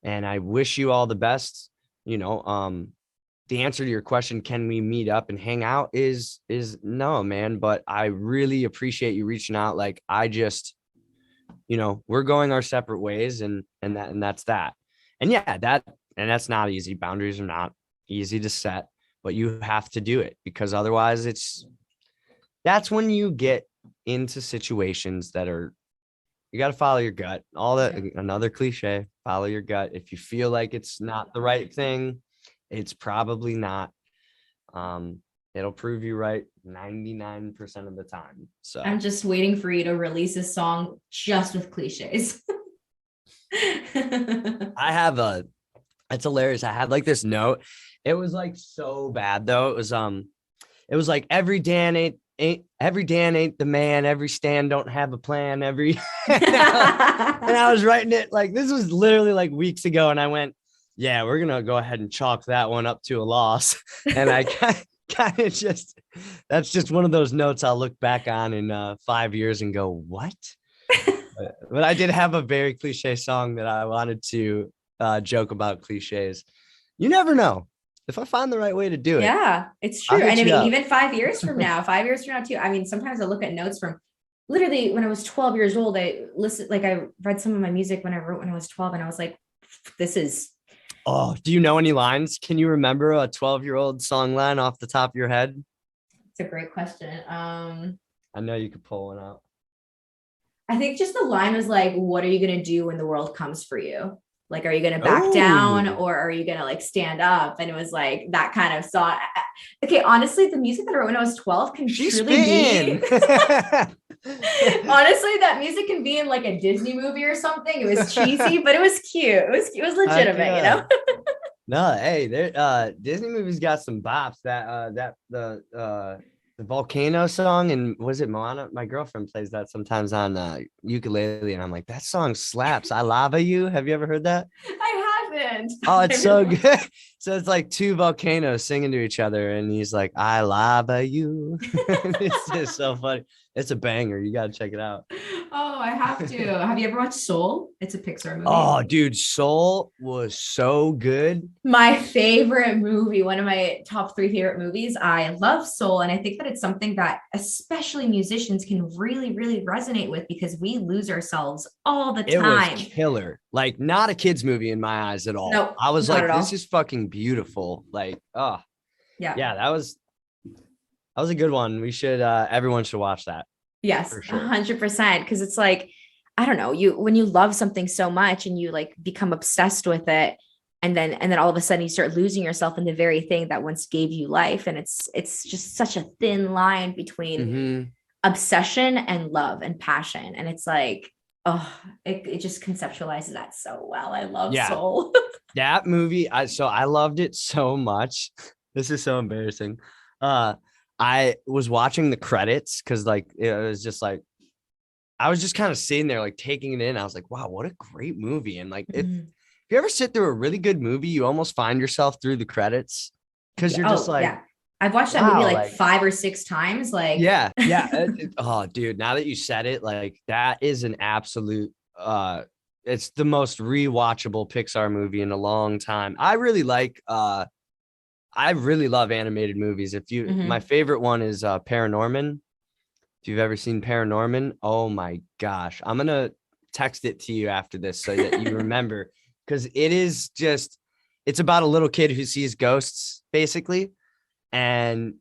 And I wish you all the best. You know, the answer to your question, can we meet up and hang out, is no, man. But I really appreciate you reaching out. Like I just, we're going our separate ways, and that's that. And yeah, that's not easy. Boundaries are not easy to set, but you have to do it, because otherwise that's when you get into situations that are, you got to follow your gut. All that, Yeah. another cliche, follow your gut. If you feel like it's not the right thing, it's probably not. Um, it'll prove you right 99% of the time. I'm So just waiting for you to release a song just with cliches. I have it's hilarious. I had like this note. It was like so bad though. It was like every Dan ain't the man, every stand don't have a plan, every and I was writing it like, this was literally like weeks ago, and I went, yeah, we're gonna go ahead and chalk that one up to a loss. And I kind of just, that's just one of those notes I'll look back on in 5 years and go, what? But I did have a very cliche song that I wanted to joke about cliches. You never know. If I find the right way to do it, Yeah, it's I'll true. And hit I you mean, up. even 5 years from now, 5 years from now, too. I mean, sometimes I look at notes from literally when I was 12 years old. I listened, like, I read some of my music when I wrote when I was 12, and I was like, this is, Oh, do you know any lines? Can you remember a 12-year-old song line off the top of your head? it's a great question. I know you could pull one out. I think just the line was like, what are you going to do when the world comes for you? Like, are you going to back down, Oh, or are you going to like stand up? And it was like that kind of song. Okay, honestly, the music that I wrote when I was 12 can she's truly be spitting. honestly, that music can be in like a Disney movie or something. It was cheesy, but it was cute. It was Heck legitimate, you yeah. know? No, hey, there Disney movies got some bops. The volcano song, and was it Moana? My girlfriend plays that sometimes on ukulele, and I'm like, that song slaps. I lava you. Have you ever heard that? I haven't. Oh, I it's really so want. good. So it's like two volcanoes singing to each other, and he's like, I lava you. It's just so funny. It's a banger. You gotta check it out. Oh, I have to. Have you ever watched Soul? It's a Pixar movie. Oh, dude, Soul was so good. My favorite movie, one of my top three favorite movies. I love Soul, and I think that it's something that especially musicians can really, really resonate with, because we lose ourselves all the It was time. killer. Like, not a kid's movie in my eyes at all. No, I was not like, at this all. is fucking beautiful. Like, oh Yeah. yeah, that was a good one. Everyone should watch that Yes, for sure. 100%. Because it's like, I don't know, you when you love something so much and you like become obsessed with it, and then all of a sudden you start losing yourself in the very thing that once gave you life. And it's just such a thin line between Hmm. obsession and love and passion. And it's like, oh, it just conceptualizes that so well. I love Yeah, Soul. that movie. I loved it so much. This is so embarrassing. Uh, I was watching the credits because like it was just like I was just kind of sitting there like taking it in. I was like, wow, what a great movie. And like if Mhm. you ever sit through a really good movie, you almost find yourself through the credits because Yeah. you're just Oh, like, yeah. I've watched that movie wow, like like, 5 or 6 times. Like, yeah, yeah. Oh, dude, now that you said it, like that is an absolute it's the most rewatchable Pixar movie in a long time. I really like I really love animated movies. My favorite one is Paranorman. If you've ever seen Paranorman, oh my gosh, I'm gonna text it to you after this so that you remember, because it's about a little kid who sees ghosts basically, and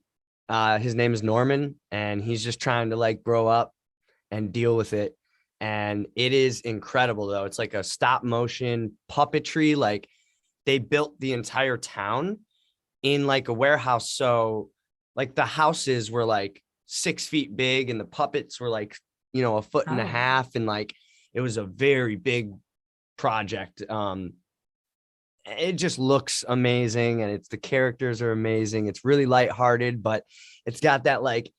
his name is Norman, and he's just trying to like grow up and deal with it. And it is incredible though. It's like a stop motion puppetry. Like they built the entire town in like a warehouse. So like the houses were like 6 feet big and the puppets were like, a foot and a half. And like, it was a very big project. It just looks amazing, and the characters are amazing. It's really lighthearted, but it's got that like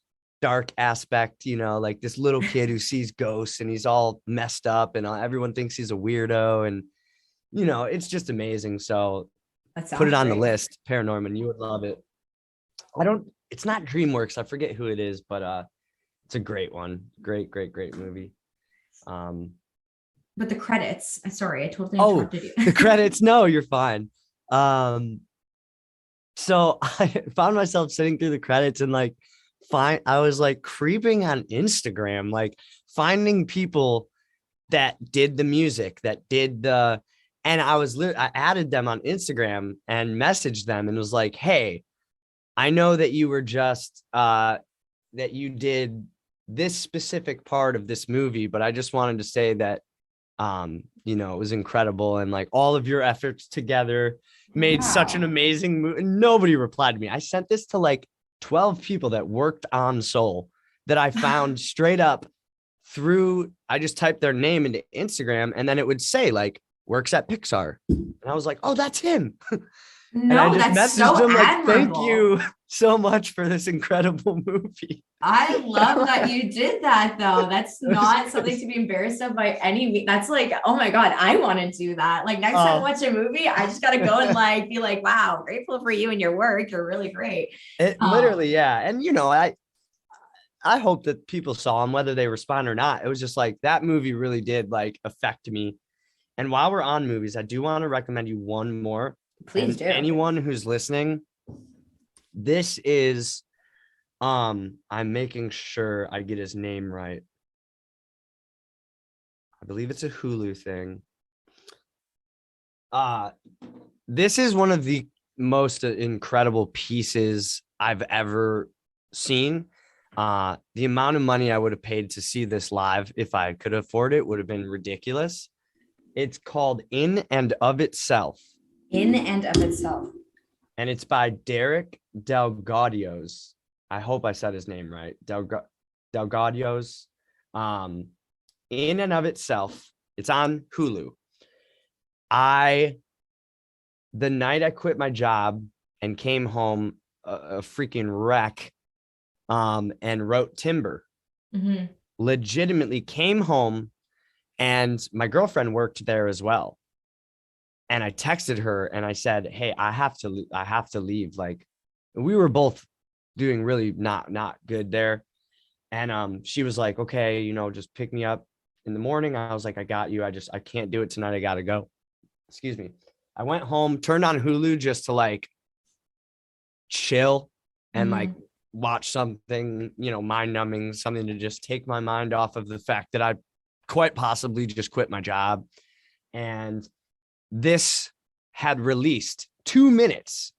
dark aspect, like this little kid who sees ghosts and he's all messed up and everyone thinks he's a weirdo, and it's just amazing. So put it on the list. Paranorman, you would love it. It's not DreamWorks, I forget who it is, but it's a great one. Great movie. But the credits, sorry, I totally interrupted you. The credits, no, you're fine. So I found myself sitting through the credits and like I was like creeping on Instagram, like finding people that did the music, and I added them on Instagram and messaged them and was like, hey, I know that you were just that you did this specific part of this movie, but I just wanted to say that it was incredible, and like all of your efforts together made such an amazing movie. Nobody replied to me. I sent this to like 12 people that worked on Soul that I found straight up I just typed their name into Instagram, and then it would say like works at Pixar, and I was like, oh, that's him. No, and I just messaged him like, thank you so much for this incredible movie. I love that you did that though. That's not something to be embarrassed of by any means. That's like, oh my God, I want to do that. Like next time I watch a movie, I just got to go and like, be like, wow, grateful for you and your work. You're really great. Literally. Yeah. And I hope that people saw them, whether they respond or not. It was just like, that movie really did like affect me. And while we're on movies, I do want to recommend you one more. Please do. Anyone who's listening, this is, I'm making sure I get his name right. I believe it's a Hulu thing. This is one of the most incredible pieces I've ever seen. The amount of money I would have paid to see this live, if I could afford it, would have been ridiculous. It's called In and of Itself. In and of Itself. And it's by Derek Delgaudios. I hope I said his name right. Delgaudios. In and of Itself. It's on Hulu. The night I quit my job and came home a freaking wreck, and wrote Timber. Mm-hmm. Legitimately came home, and my girlfriend worked there as well. And I texted her and I said, hey, I have to leave. Like, we were both doing really not good there. And she was like, okay, just pick me up in the morning. I was like, I got you. I can't do it tonight. I got to go. Excuse me. I went home, turned on Hulu just to like chill and like watch something, mind numbing, something to just take my mind off of the fact that I quite possibly just quit my job. And this had released 2 minutes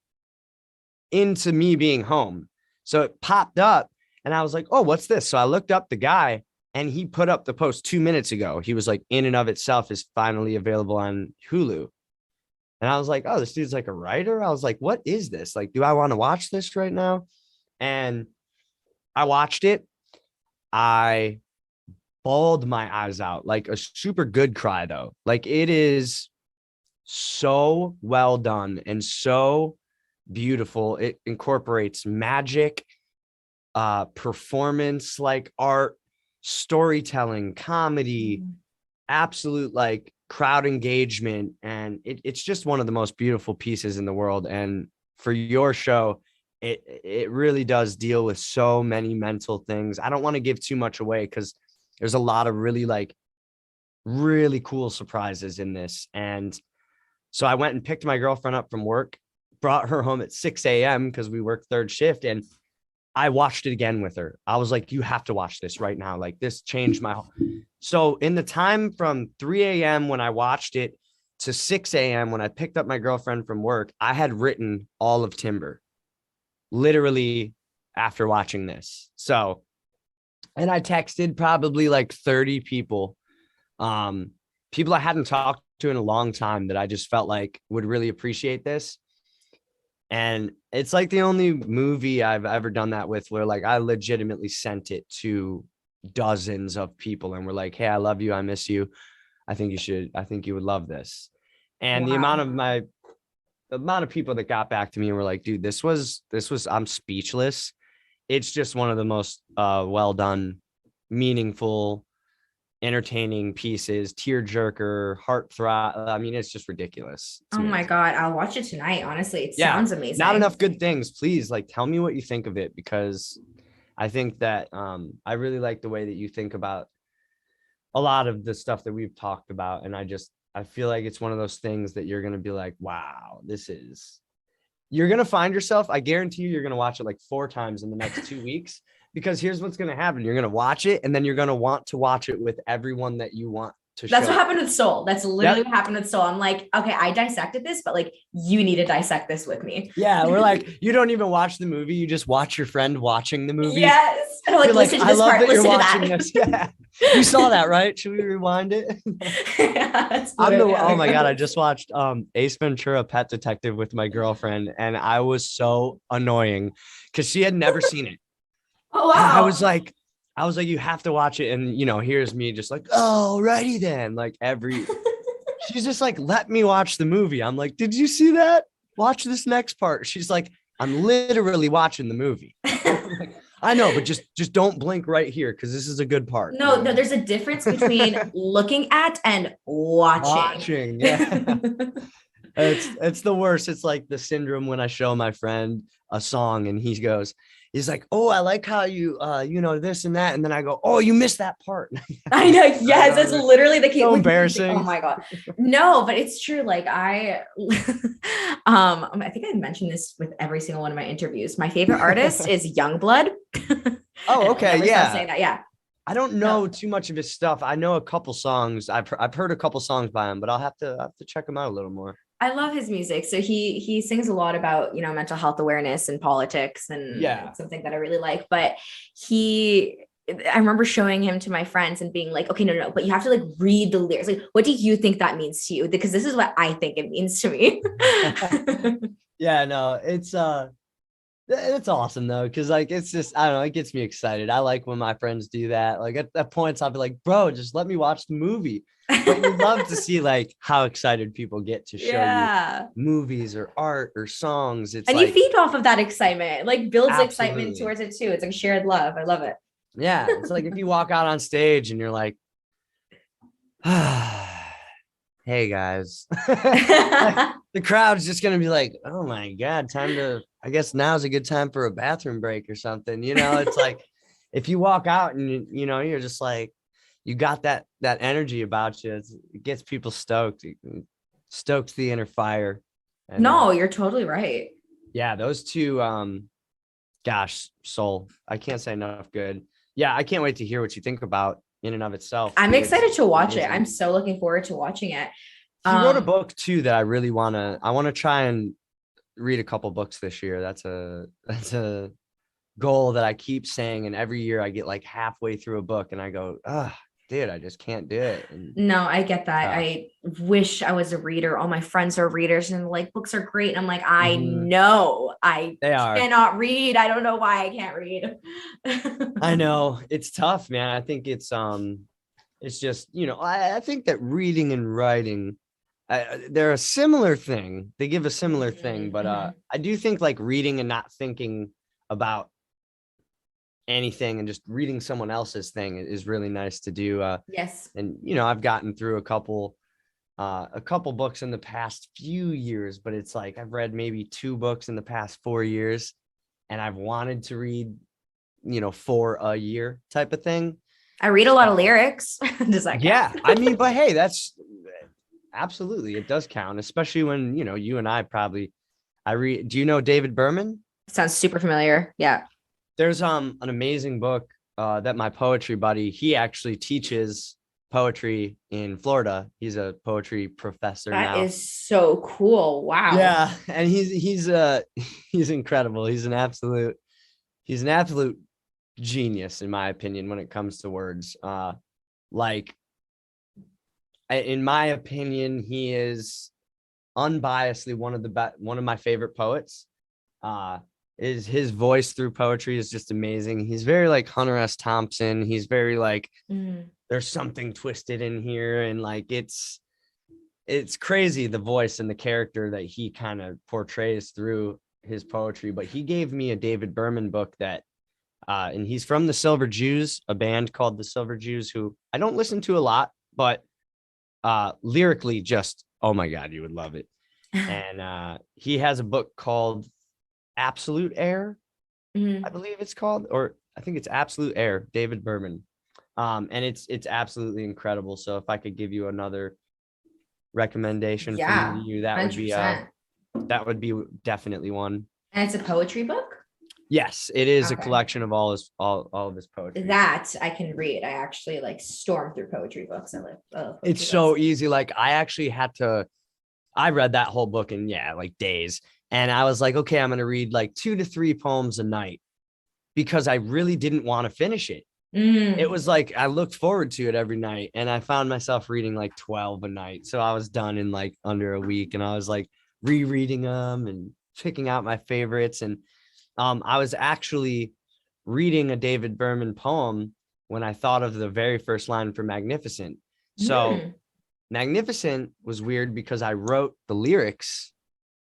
into me being home. So it popped up and I was like, oh, what's this? So I looked up the guy and he put up the post 2 minutes ago. He was like, In and of Itself is finally available on Hulu. And I was like, oh, this dude's like a writer. I was like, what is this? Like, do I want to watch this right now? And I watched it. I bawled my eyes out, like a super good cry though. Like, it is so well done and so beautiful. It incorporates magic, performance, like art, storytelling, comedy, absolute like crowd engagement. And it's just one of the most beautiful pieces in the world. And for your show, it really does deal with so many mental things. I don't want to give too much away because there's a lot of really cool surprises in this. And so I went and picked my girlfriend up from work brought her home at 6 a.m. because we worked third shift, and I watched it again with her. I was like, you have to watch this right now. Like, this changed my whole. So in the time from 3 a.m. when I watched it to 6 a.m. when I picked up my girlfriend from work, I had written all of Timber literally after watching this. So, and I texted probably like 30 people, people I hadn't talked to in a long time that I just felt like would really appreciate this. And it's like the only movie I've ever done that with where like I legitimately sent it to dozens of people and we're like, hey, I love you. I miss you. I think you would love this. And the Wow. amount of people that got back to me and were like, dude, this was, I'm speechless. It's just one of the most well done, meaningful, entertaining pieces, tearjerker, heartthrob. I mean, it's just ridiculous. It's Oh my amazing. God. I'll watch it tonight. Honestly, it Yeah, sounds amazing. not enough good things. Please, like, tell me what you think of it, because I think that I really like the way that you think about a lot of the stuff that we've talked about. And I feel like it's one of those things that you're going to be like, wow, you're going to find yourself. I guarantee you're going to watch it like 4 times in the next 2 weeks, because here's what's going to happen. You're going to watch it and then you're going to want to watch it with everyone that you want to That's show. what happened with Soul. That's literally what happened with Soul. I'm like, okay, I dissected this, but like, you need to dissect this with me. Yeah, we're like, you don't even watch the movie. You just watch your friend watching the movie. Yes. And I'm like, You're like, listen to I this love part, that you're listen to watching that. this. Yeah. You saw that, right? Should we rewind it? Yeah, Oh my God. I just watched Ace Ventura: Pet Detective with my girlfriend, and I was so annoying because she had never seen it. Oh And wow. I was like, you have to watch it. And here's me just like, oh, righty then. Like she's just like, let me watch the movie. I'm like, did you see that? Watch this next part. She's like, I'm literally watching the movie. Like, I know, but just don't blink right here, because this is a good part. No, there's a difference between looking at and watching. Yeah. It's the worst. It's like the syndrome when I show my friend a song and he's like, oh, I like how you this and that, and then I go, oh, you missed that part. I know. Yes, that's literally the key. So embarrassing. Oh my God. No, but it's true. Like I think I mentioned this with every single one of my interviews. My favorite artist is Youngblood. Oh, okay. Yeah. Saying that. Yeah. I don't know too much of his stuff. I know a couple songs. I've heard a couple songs by him, but I'll have to check him out a little more. I love his music. So he sings a lot about, mental health awareness and politics, and it's something that I really like. But I remember showing him to my friends and being like, okay, no, but you have to like read the lyrics. Like, what do you think that means to you? Because this is what I think it means to me. Yeah, no, it's awesome though, because like it's just, I don't know, it gets me excited. I like when my friends do that. Like at points I'll be like, bro, just let me watch the movie. But you love to see like how excited people get to show you movies or art or songs. It's and like, you feed off of that exciitment. It like builds absolutely. excitement towards it too. It's like shared love. I love it. Yeah, it's like if you walk out on stage and you're like, hey guys, the crowd's just gonna be like, oh my God, I guess now's a good time for a bathroom break or something. It's like if you walk out and you're just like, you got that energy about you. It gets people stoked. It stokes the inner fire. And, no, you're totally right. Yeah, those two, gosh, Soul. I can't say enough good. Yeah, I can't wait to hear what you think about in and of itself. I'm excited to watch it. I'm so looking forward to watching it. He wrote a book too that I really want to try and read a couple books this year. That's a goal that I keep saying. And every year I get like halfway through a book and I go, dude, I just can't do it. No, I get that. I wish I was a reader. All my friends are readers and like, books are great. And I'm like, I know they cannot read. I don't know why I can't read. I know it's tough, man. I think it's just, I think that reading and writing, they're a similar thing. They give a similar thing, but I do think like reading and not thinking about anything and just reading someone else's thing is really nice to do. Yes. And I've gotten through a couple books in the past few years, but it's like I've read maybe 2 books in the past 4 years, and I've wanted to read 4 a year type of thing. I read a lot of lyrics. Does that count? Yeah, I mean, but hey, that's absolutely, it does count, especially when you and I Do you know David Berman? Sounds super familiar. Yeah. There's an amazing book that my poetry buddy, he actually teaches poetry in Florida. He's a poetry professor That now. is so cool. Wow. Yeah, and he's incredible. He's an absolute genius in my opinion when it comes to words. Like in my opinion, he is unbiasedly one of my favorite poets. Is his voice through poetry is just amazing. He's very like Hunter S. Thompson. He's very like Mm. there's something twisted in here, and like it's crazy the voice and the character that he kind of portrays through his poetry. But he gave me a David Berman book that and he's from the Silver Jews, a band called the Silver Jews, who I don't listen to a lot, but lyrically just, oh my God, you would love it. And he has a book called Absolute Air, Mhm. I believe it's called, or I think it's Absolute Air, David Berman. And it's absolutely incredible. So if I could give you another recommendation from Yeah, you, 100%. that would be definitely one. And it's a poetry book? Yes, it is a Okay. collection of all of his poetry. That I can read. I actually like storm through poetry books. I like, oh, It's so easy. Like I read that whole book in like days. And I was like, okay, I'm going to read like 2 to 3 poems a night because I really didn't want to finish it. It was like, I looked forward to it every night, and I found myself reading like 12 a night. So I was done in like under a week, and I was like rereading them and picking out my favorites. And I was actually reading a David Berman poem when I thought of the very first line for Magnificent. So Magnificent was weird because I wrote the lyrics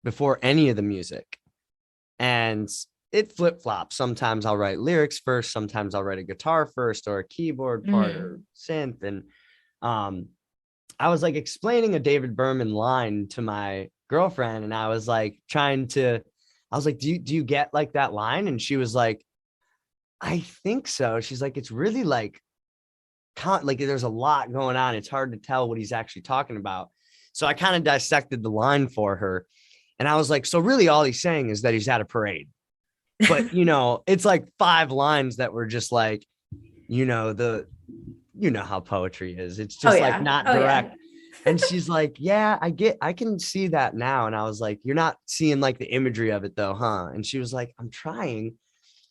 before any of the music, and it flip-flops. Sometimes I'll write lyrics first, sometimes I'll write a guitar first or a keyboard part or synth. And I was like explaining a David Berman line to my girlfriend, and I was like do you get like that line? And she was like, I think so. She's like, it's really like there's a lot going on. It's hard to tell what he's actually talking about. So I kind of dissected the line for her, and I was like, so really all he's saying is that he's at a parade. But it's like 5 lines that were just like, how poetry is. It's just like not direct. And she's like, yeah, I can see that now. And I was like, you're not seeing like the imagery of it though, huh? And she was like, I'm trying.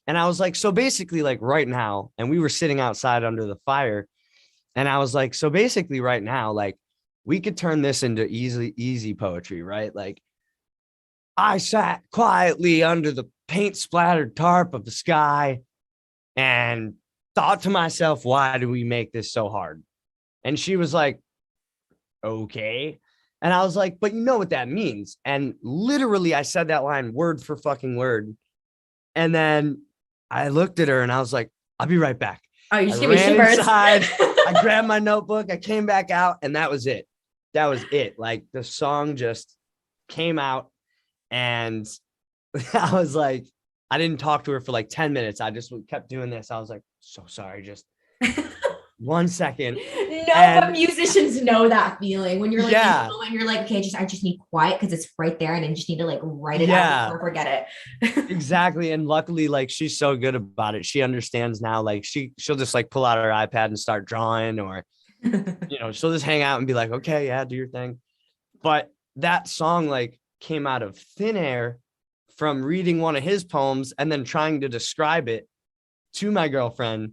And I was like, so basically like right now, and we were sitting outside under the fire. And I was like, so basically right now, like we could turn this into easy poetry, right? Like I sat quietly under the paint splattered tarp of the sky and thought to myself, why do we make this so hard? And she was like, okay. And I was like, but you know what that means. And literally I said that line word for fucking word. And then I looked at her and I was like, I'll be right back. Oh, you just I give me shivers. Inside, I grabbed my notebook, I came back out, and that was it. That was it. Like the song just came out, and I was like, I didn't talk to her for like 10 minutes. I just kept doing this. I was like, so sorry, just 1 second. But musicians know that feeling when you're like, and you're like, okay, I just need quiet because it's right there, and I just need to like write it out or forget it. Exactly. And luckily, like she's so good about it. She understands now. Like she'll just like pull out her iPad and start drawing, or she'll just hang out and be like, okay, yeah, do your thing. But that song like came out of thin air from reading one of his poems and then trying to describe it to my girlfriend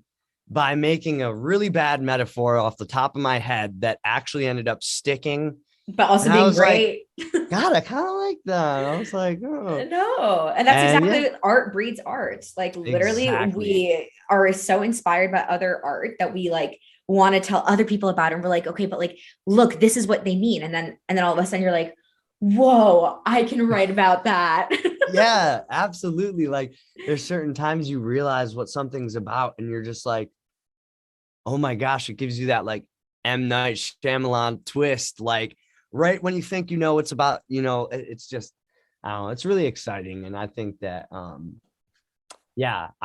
by making a really bad metaphor off the top of my head that actually ended up sticking. But also being great. Like, God, I kind of like that. I was like, oh. No. And that's exactly what art breeds art. Like literally we are so inspired by other art that we like want to tell other people about it. And we're like, okay, but like, look, this is what they mean. And then all of a sudden you're like, whoa, I can write about that. Yeah, absolutely. Like there's certain times you realize what something's about and you're just like, oh my gosh, it gives you that like M. Night Shyamalan twist. Like right when you think, it's about, it's just, I don't know, it's really exciting. And I think that, I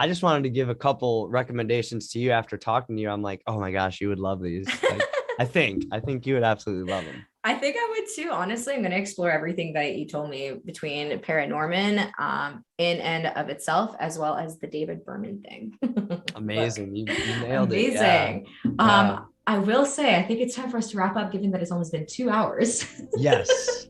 just wanted to give a couple recommendations to you after talking to you. I'm like, oh my gosh, you would love these. Like, I think you would absolutely love them. I think I would too. Honestly, I'm going to explore everything that you told me between Paranorman in and of itself, as well as the David Berman thing. Amazing. You nailed it. Yeah. Amazing. Yeah. I will say, I think it's time for us to wrap up, given that it's almost been 2 hours. Yes.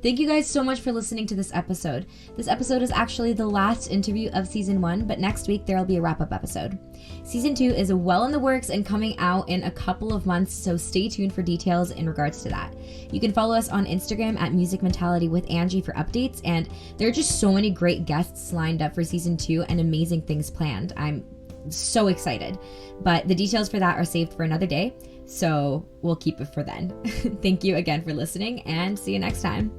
Thank you guys so much for listening to this episode. This episode is actually the last interview of season 1, but next week there will be a wrap-up episode. Season 2 is well in the works and coming out in a couple of months, so stay tuned for details in regards to that. You can follow us on Instagram at Music Mentality with Angie for updates, and there are just so many great guests lined up for season 2 and amazing things planned. I'm so excited, but the details for that are saved for another day, so we'll keep it for then. Thank you again for listening, and see you next time.